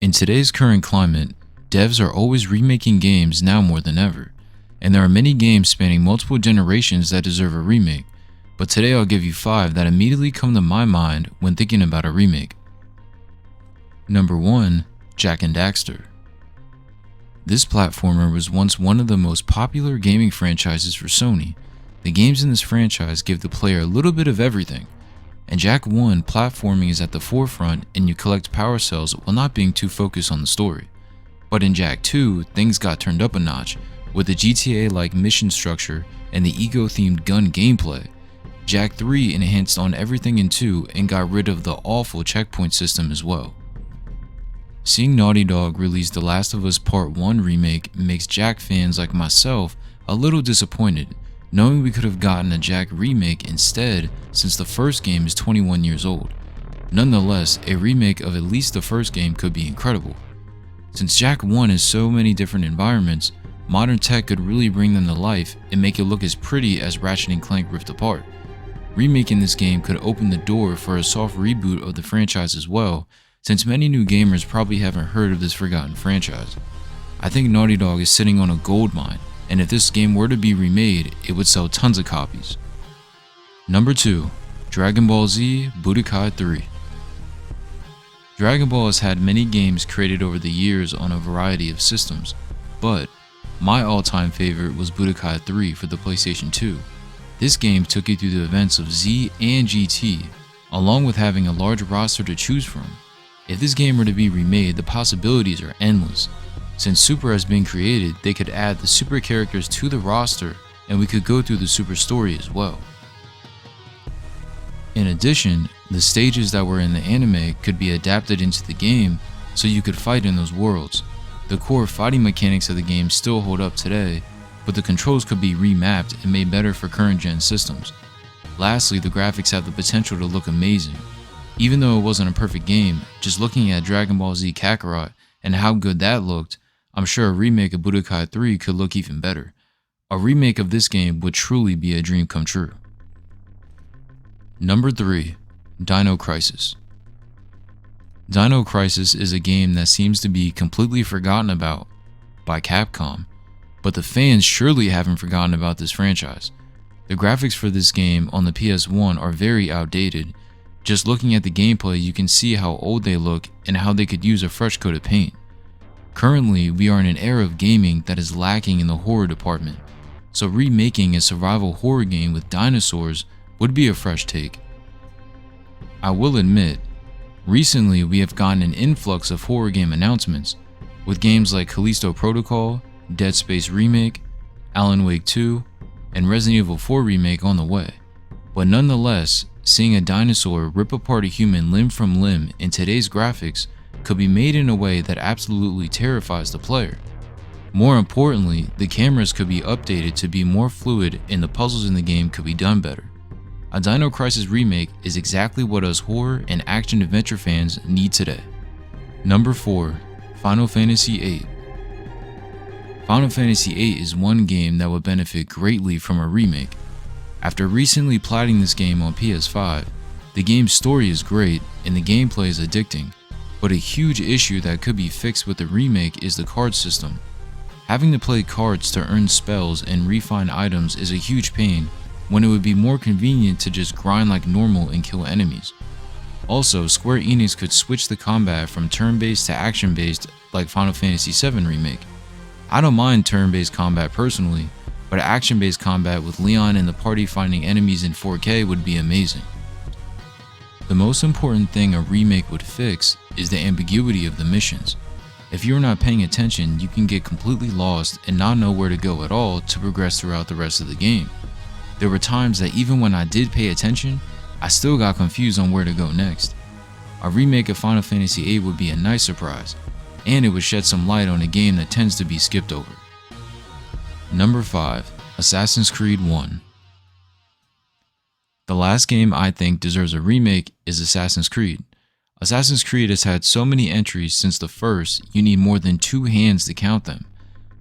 In today's current climate, devs are always remaking games now more than ever, and there are many games spanning multiple generations that deserve a remake, but today I'll give you 5 that immediately come to my mind when thinking about a remake. Number 1. Jak and Daxter. This platformer was once one of the most popular gaming franchises for Sony. The games in this franchise give the player a little bit of everything. In Jak 1, platforming is at the forefront and you collect power cells while not being too focused on the story. But in Jak 2, things got turned up a notch, with the GTA-like mission structure and the ego-themed gun gameplay. Jak 3 enhanced on everything in 2 and got rid of the awful checkpoint system as well. Seeing Naughty Dog release The Last of Us Part 1 remake makes Jak fans like myself a little disappointed, knowing we could have gotten a Jak remake instead since the first game is 21 years old. Nonetheless, a remake of at least the first game could be incredible. Since Jak 1 has so many different environments, modern tech could really bring them to life and make it look as pretty as Ratchet & Clank Rift Apart. Remaking this game could open the door for a soft reboot of the franchise as well, since many new gamers probably haven't heard of this forgotten franchise. I think Naughty Dog is sitting on a gold mine, and if this game were to be remade, it would sell tons of copies. Number 2. Dragon Ball Z Budokai 3. Dragon Ball has had many games created over the years on a variety of systems, but my all-time favorite was Budokai 3 for the PlayStation 2. This game took you through the events of Z and GT, along with having a large roster to choose from. If this game were to be remade, the possibilities are endless. Since Super has been created, they could add the Super characters to the roster, and we could go through the Super story as well. In addition, the stages that were in the anime could be adapted into the game, so you could fight in those worlds. The core fighting mechanics of the game still hold up today, but the controls could be remapped and made better for current gen systems. Lastly, the graphics have the potential to look amazing. Even though it wasn't a perfect game, just looking at Dragon Ball Z Kakarot and how good that looked, I'm sure a remake of Budokai 3 could look even better. A remake of this game would truly be a dream come true. Number 3. Dino Crisis. Dino Crisis is a game that seems to be completely forgotten about by Capcom, but the fans surely haven't forgotten about this franchise. The graphics for this game on the PS1 are very outdated. Just looking at the gameplay, you can see how old they look and how they could use a fresh coat of paint. Currently, we are in an era of gaming that is lacking in the horror department, so remaking a survival horror game with dinosaurs would be a fresh take. I will admit, recently we have gotten an influx of horror game announcements, with games like Callisto Protocol, Dead Space Remake, Alan Wake 2, and Resident Evil 4 Remake on the way. But nonetheless, seeing a dinosaur rip apart a human limb from limb in today's graphics could be made in a way that absolutely terrifies the player. More importantly, the cameras could be updated to be more fluid and the puzzles in the game could be done better. A Dino Crisis remake is exactly what us horror and action adventure fans need today. Number 4. Final Fantasy VIII. Final Fantasy VIII is one game that would benefit greatly from a remake. After recently platinum this game on PS5, the game's story is great and the gameplay is addicting, but a huge issue that could be fixed with the remake is the card system. Having to play cards to earn spells and refine items is a huge pain when it would be more convenient to just grind like normal and kill enemies. Also, Square Enix could switch the combat from turn-based to action-based like Final Fantasy VII Remake. I don't mind turn-based combat personally, but action-based combat with Leon and the party finding enemies in 4K would be amazing. The most important thing a remake would fix is the ambiguity of the missions. If you're not paying attention, you can get completely lost and not know where to go at all to progress throughout the rest of the game. There were times that even when I did pay attention, I still got confused on where to go next. A remake of Final Fantasy VIII would be a nice surprise, and it would shed some light on a game that tends to be skipped over. Number 5. Assassin's Creed 1. The last game I think deserves a remake is Assassin's Creed. Assassin's Creed has had so many entries since the first, you need more than 2 hands to count them.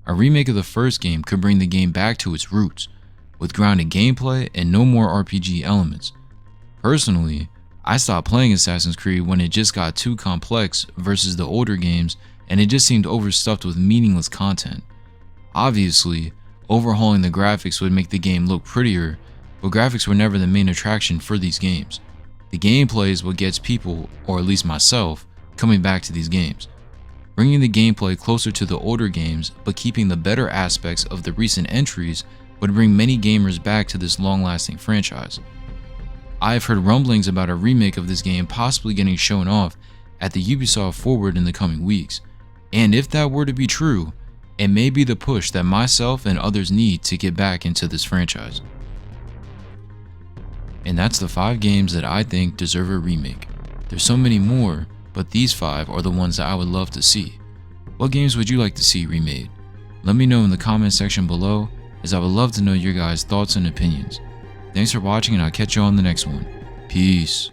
A remake of the first game could bring the game back to its roots, with grounded gameplay and no more RPG elements. Personally, I stopped playing Assassin's Creed when it just got too complex versus the older games, and it just seemed overstuffed with meaningless content. Obviously, overhauling the graphics would make the game look prettier, but graphics were never the main attraction for these games. The gameplay is what gets people, or at least myself, coming back to these games. Bringing the gameplay closer to the older games, but keeping the better aspects of the recent entries would bring many gamers back to this long-lasting franchise. I have heard rumblings about a remake of this game possibly getting shown off at the Ubisoft Forward in the coming weeks, and if that were to be true, it may be the push that myself and others need to get back into this franchise. And that's the 5 games that I think deserve a remake. There's so many more, but these 5 are the ones that I would love to see. What games would you like to see remade? Let me know in the comment section below, as I would love to know your guys' thoughts and opinions. Thanks for watching, and I'll catch you on the next one. Peace.